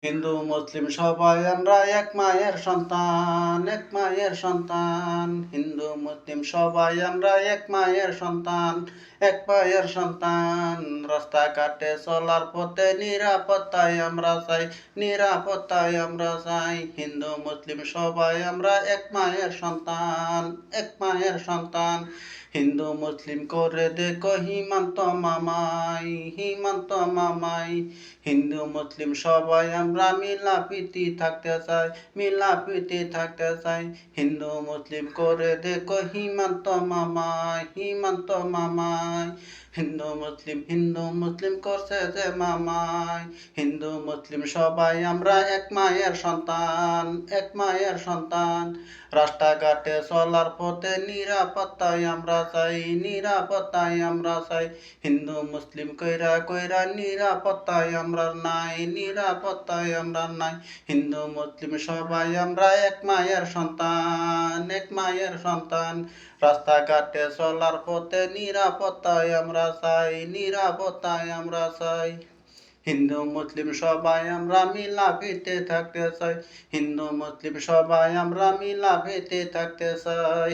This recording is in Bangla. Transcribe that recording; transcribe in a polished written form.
হিন্দু মুসলিম সবাই আমরা এক মায়ের সন্তান, এক মায়ের সন্তান। হিন্দু মুসলিম সবাই আমরা এক মায়ের সন্তান, এক মায়ের সন্তান। রাস্তাঘাটে চলার পথে নিরাপত্তায় আমরা চাই, নিরাপত্তায় আমরা চাই। হিন্দু মুসলিম সবাই আমরা এক মায়ের সন্তান, এক মায়ের সন্তান। হিন্দু মুসলিম করে দেখো হিমন্ত মামাই, হিমন্ত মামাই। হিন্দু মুসলিম সবাই আমরা মিলাপিতি থাকতে চাই, মিলাপিতি থাকতে চাই। হিন্দু মুসলিম করে দেখো হিমন্ত মামাই, হিমন্ত মামাই। হিন্দু মুসলিম করছে যে মামাই। হিন্দু মুসলিম সবাই আমরা এক মায়ের সন্তান, এক মায়ের সন্তান। রাস্তাঘাটে চলার পথে নিরাপত্তায় আমরা চাই, নিরাপত্তায় আমরা চাই। হিন্দু মুসলিম কইরা কইরা নিরাপত্তায় আমরা নাই, নিরাপত্তায় আমরা নাই। হিন্দু মুসলিম সবাই আমরা এক মায়ের সন্তান, এক মায়ের সন্তান। রাস্তাঘাটে চলার পথে নিরাপত্তায় আমরা চাই, নিরাপত্তায় আমরা চাই। হিন্দু মুসলিম সবাই আমরা মিলাপিতে থাকতে চাই, হিন্দু মুসলিম সবাই আমরা মিলাপিতে থাকতে চাই।